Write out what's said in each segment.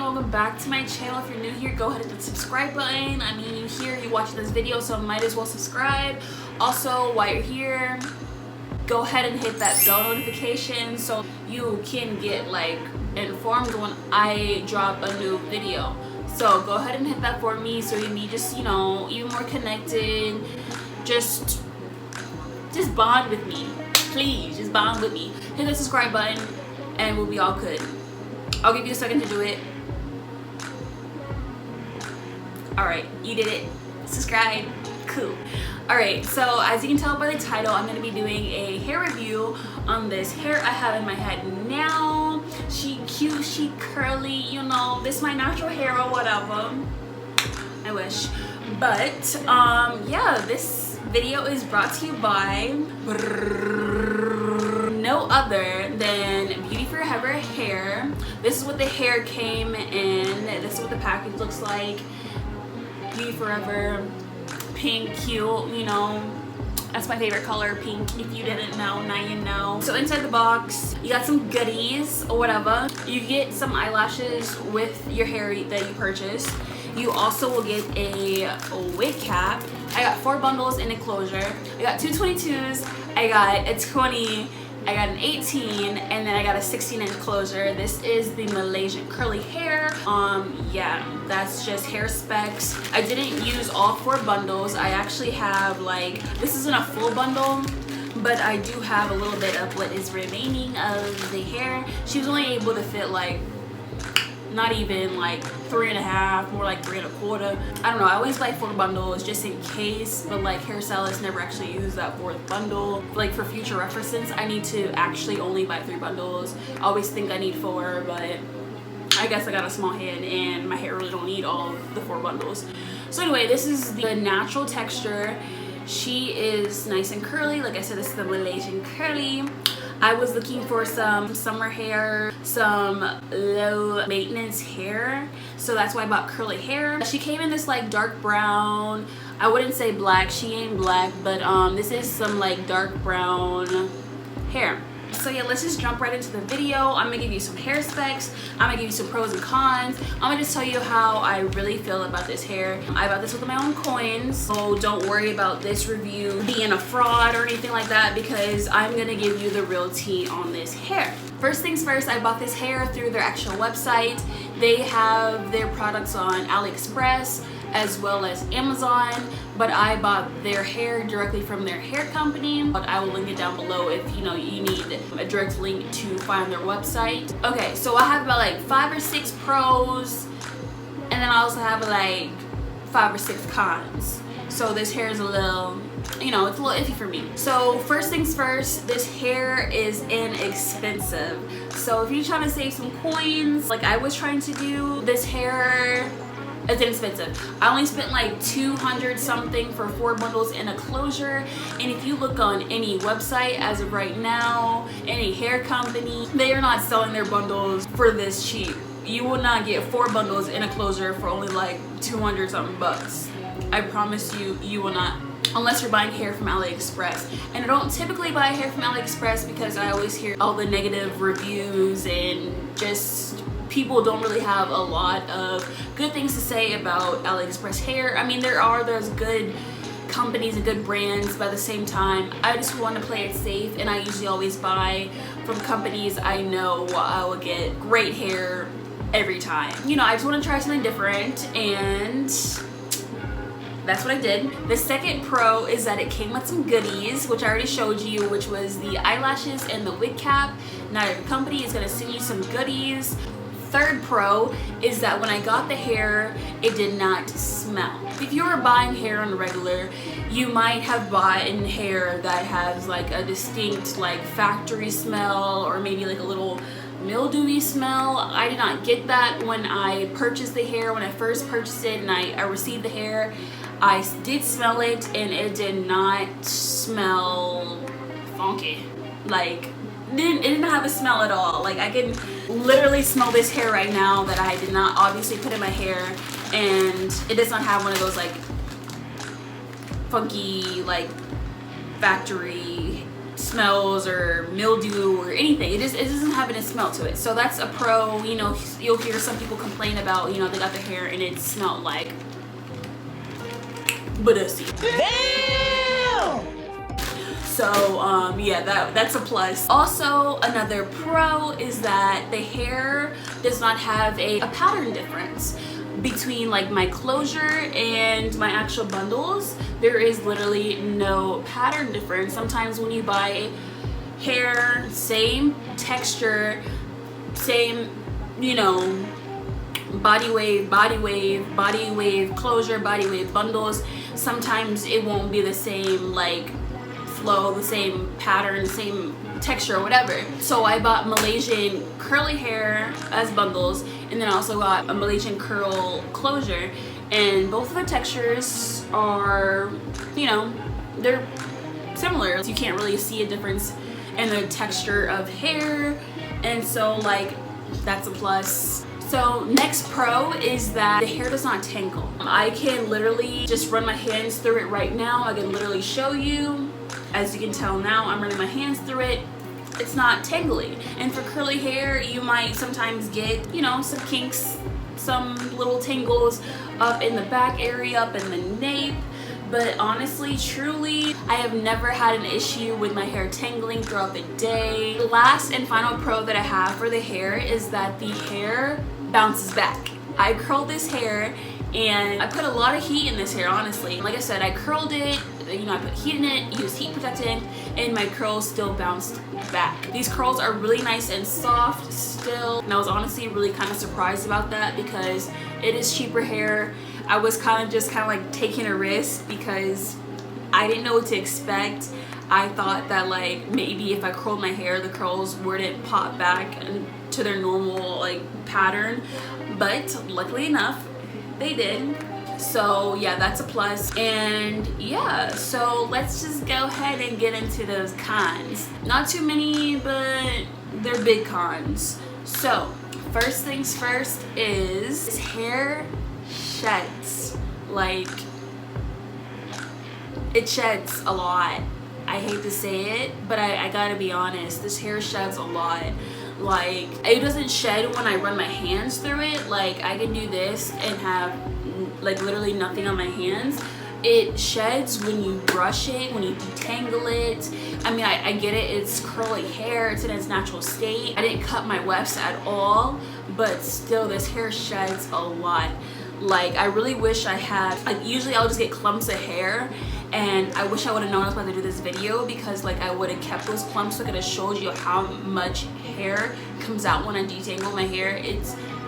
Welcome back to my channel. If you're new here, go ahead and hit the subscribe button. I mean, you're watching this video, so might as well subscribe. Also, while you're here, go ahead and hit that bell notification so you can get like informed when I drop a new video. So go ahead and hit that for me so you can be just, you know, even more connected. Just bond with me, please. Just bond with me. Hit the subscribe button and we'll be all good. I'll give you a second to do it. Alright, you did it. Subscribe. Cool. Alright, so as you can tell by the title, I'm going to be doing a hair review on this hair I have in my head now. She cute, she curly, you know, this is my natural hair or whatever. I wish. But, yeah, this video is brought to you by no other than Beauty Forever hair. This is what the hair came in. This is what the package looks like. Beauty Forever, pink, cute, you know. That's my favorite color, pink. If you didn't know, now you know. So inside the box, you got some goodies or whatever. You get some eyelashes with your hair that you purchase. You also will get a wig cap. I got 4 bundles in enclosure. I got 2 22s. I got a 20. I got an 18, and then I got a 16 inch closure. This is the Malaysian curly hair. Yeah, that's just hair specs. I didn't use all 4 bundles. I actually have like, this isn't a full bundle, but I do have a little bit of what is remaining of the hair. She was only able to fit like, not even like 3.5, more like 3 1/4. I don't know, I always buy 4 bundles just in case, but like hairstylists never actually use that 4th bundle. Like for future references, I need to actually only buy 3 bundles. I always think I need 4, but I guess I got a small head and my hair really don't need all of the 4 bundles. So anyway, this is the natural texture. She is nice and curly. Like I said, this is the Malaysian curly. I was looking for some summer hair, some low maintenance hair, so that's why I bought curly hair. She came in this like dark brown. I wouldn't say black, she ain't black, but this is some like dark brown hair. So yeah, let's just jump right into the video. I'm gonna give you some hair specs. I'm gonna give you some pros and cons. I'm gonna just tell you how I really feel about this hair. I bought this with my own coins, so don't worry about this review being a fraud or anything like that, because I'm gonna give you the real tea on this hair. First things first, I bought this hair through their actual website. They have their products on AliExpress as well as Amazon, but I bought their hair directly from their hair company. But I will link it down below if you know you need a direct link to find their website. Okay, so I have about like 5 or 6 pros, and then I also have like 5 or 6 cons. So this hair is a little, you know, it's a little iffy for me. So first things first, this hair is inexpensive. So if you're trying to save some coins, like I was trying to do, this hair, it's inexpensive. I only spent like 200 something for 4 bundles in a closure. And if you look on any website as of right now, any hair company, they are not selling their bundles for this cheap. You will not get 4 bundles in a closure for only like 200 something bucks. I promise you, you will not, unless you're buying hair from AliExpress. And I don't typically buy hair from AliExpress because I always hear all the negative reviews and just people don't really have a lot of good things to say about AliExpress hair. I mean, there's good companies and good brands, but at the same time, I just want to play it safe, and I usually always buy from companies I know I will get great hair every time. You know, I just want to try something different, and that's what I did. The second pro is that it came with some goodies, which I already showed you, which was the eyelashes and the wig cap. Now your company is going to send you some goodies. Third pro is that when I got the hair, it did not smell. If you were buying hair on the regular, you might have bought hair that has like a distinct like factory smell, or maybe like a little mildewy smell. I did not get that when I purchased the hair. When I first purchased it and I received the hair, I did smell it, and it did not smell funky. Like, it didn't have a smell at all. Like, I can literally smell this hair right now that I did not obviously put in my hair, and it does not have one of those like funky like factory smells or mildew or anything. It doesn't have any smell to it. So that's a pro. You know, you'll hear some people complain about, you know, they got their hair and it smelled like bussy. Damn! So yeah, that's a plus. Also, another pro is that the hair does not have a pattern difference between like my closure and my actual bundles. There is literally no pattern difference. Sometimes when you buy hair, same texture, same, you know, body wave, closure, body wave bundles, sometimes it won't be the same like flow, the same pattern, the same texture or whatever. So I bought Malaysian curly hair as bundles, and then I also got a Malaysian curl closure, and both of the textures are, you know, they're similar. You can't really see a difference in the texture of hair, and so like that's a plus. So next pro is that the hair does not tangle. I can literally just run my hands through it right now. I can literally show you. As you can tell now, I'm running my hands through it. It's not tangly. And for curly hair, you might sometimes get, you know, some kinks, some little tangles up in the back area, up in the nape. But honestly, truly, I have never had an issue with my hair tangling throughout the day. The last and final pro that I have for the hair is that the hair bounces back. I curled this hair and I put a lot of heat in this hair, honestly. Like I said, I curled it, you know, I put heat in it, used heat protectant, and my curls still bounced back. These curls are really nice and soft still, and I was honestly really kind of surprised about that because it is cheaper hair. I was kind of like taking a risk because I didn't know what to expect. I thought that like maybe if I curled my hair, the curls wouldn't pop back to their normal like pattern, but luckily enough, they did. So yeah, that's a plus. And yeah, so let's just go ahead and get into those cons. Not too many, but they're big cons. So first things first is this hair sheds. Like, it sheds a lot. I hate to say it, but I gotta be honest, this hair sheds a lot. Like, it doesn't shed when I run my hands through it. Like, I can do this and have like literally nothing on my hands. It sheds when you brush it, when you detangle it. I mean, I get it, it's curly hair, it's in its natural state. I didn't cut my wefts at all, but still this hair sheds a lot. Like, I really wish I had, like, usually I'll just get clumps of hair, and I wish I would have known I was about to do this video, because like I would have kept those clumps so I could have showed you how much hair comes out when I detangle my hair.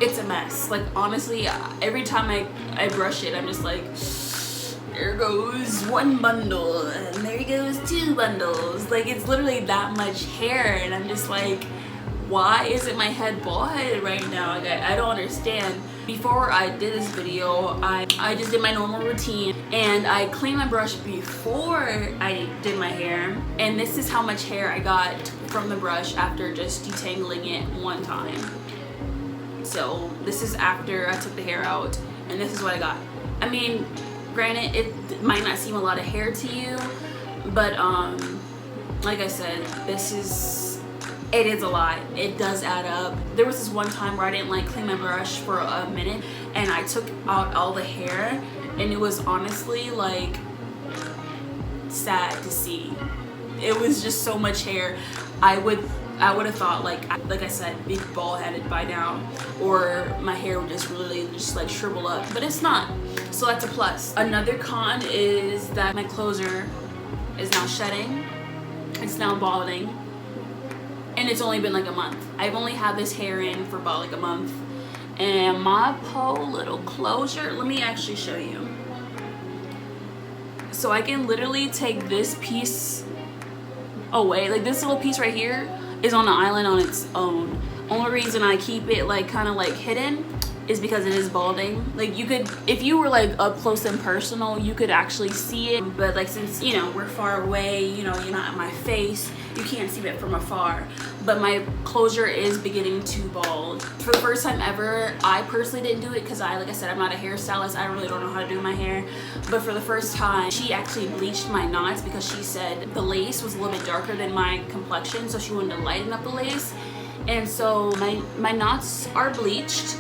It's a mess. Like, honestly, every time I brush it, I'm just like, there goes one bundle and there goes two bundles. Like, it's literally that much hair, and I'm just like, why isn't my head bald headed right now? Like, I don't understand. Before I did this video, I just did my normal routine and I cleaned my brush before I did my hair, and this is how much hair I got from the brush after just detangling it one time. So this is after I took the hair out, and this is what I got. I mean, granted, it might not seem a lot of hair to you, but like I said, it is a lot. It does add up. There was this one time where I didn't like clean my brush for a minute, and I took out all the hair, and it was honestly like sad to see. It was just so much hair. I would have thought, like I said, be bald headed by now, or my hair would just really just like shrivel up, but it's not. So that's a plus. Another con is that my closer is now shedding. It's now balding. And it's only been like a month. I've only had this hair in for about like a month. And my poor little closure, let me actually show you. So I can literally take this piece away. Like, this little piece right here is on the island on its own. Only reason I keep it like kind of like hidden is because it is balding. Like, you could, if you were like up close and personal, you could actually see it, but like, since, you know, we're far away, you know, you're not in my face, you can't see it from afar. But my closure is beginning to bald. For the first time ever, I personally didn't do it because like I said, I'm not a hairstylist. I really don't know how to do my hair. But for the first time, she actually bleached my knots because she said the lace was a little bit darker than my complexion, so she wanted to lighten up the lace. And so my knots are bleached,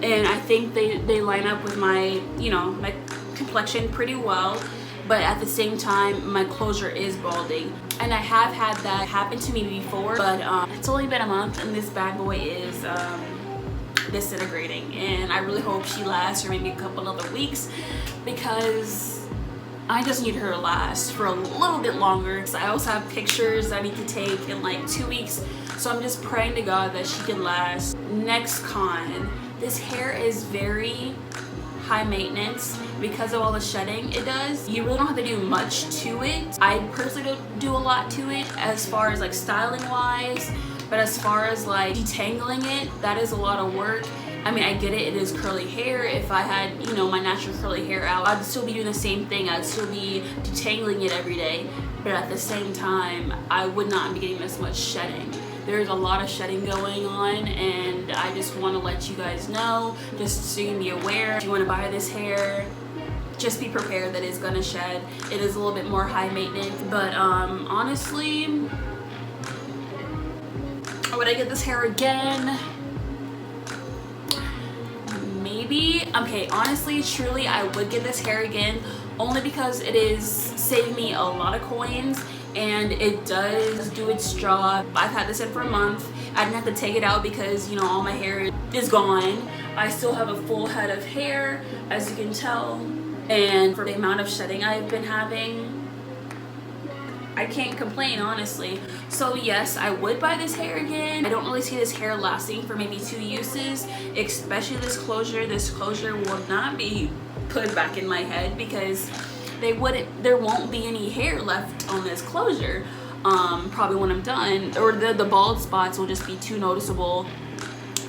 and I think they line up with my, you know, my complexion pretty well. But at the same time, my closure is balding. And I have had that happen to me before, but it's only been a month and this bad boy is disintegrating. And I really hope she lasts for maybe a couple other weeks, because I just need her to last for a little bit longer. Because I also have pictures I need to take in like 2 weeks. So I'm just praying to God that she can last. Next con, this hair is very high maintenance because of all the shedding it does. You really don't have to do much to it. I personally don't do a lot to it as far as like styling wise, but as far as like detangling it, that is a lot of work. I mean, I get it, it is curly hair. If I had, you know, my natural curly hair out, I'd still be doing the same thing. I'd still be detangling it every day, but at the same time, I would not be getting this much shedding. There's a lot of shedding going on, and I just want to let you guys know, just so you can be aware. If you want to buy this hair, just be prepared that it's going to shed. It is a little bit more high maintenance, but honestly, would I get this hair again? Maybe. Okay, honestly, truly, I would get this hair again, only because it is saving me a lot of coins. And it does do its job. I've had this in for a month. I didn't have to take it out because, you know, all my hair is gone. I still have a full head of hair, as you can tell. And for the amount of shedding I've been having, I can't complain, honestly. So yes, I would buy this hair again. I don't really see this hair lasting for maybe 2 uses, especially this closure. This closure will not be put back in my head because there won't be any hair left on this closure probably when I'm done, or the bald spots will just be too noticeable,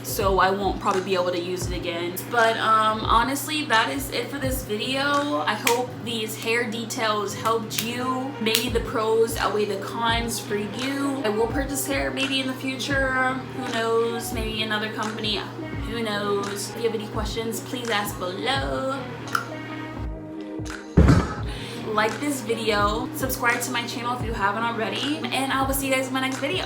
so I won't probably be able to use it again. But honestly, that is it for this video. I hope these hair details helped you. Maybe the pros outweigh the cons for you. I will purchase hair maybe in the future, who knows, maybe another company, who knows. If you have any questions, please ask below. Like this video, subscribe to my channel if you haven't already, and I will see you guys in my next video.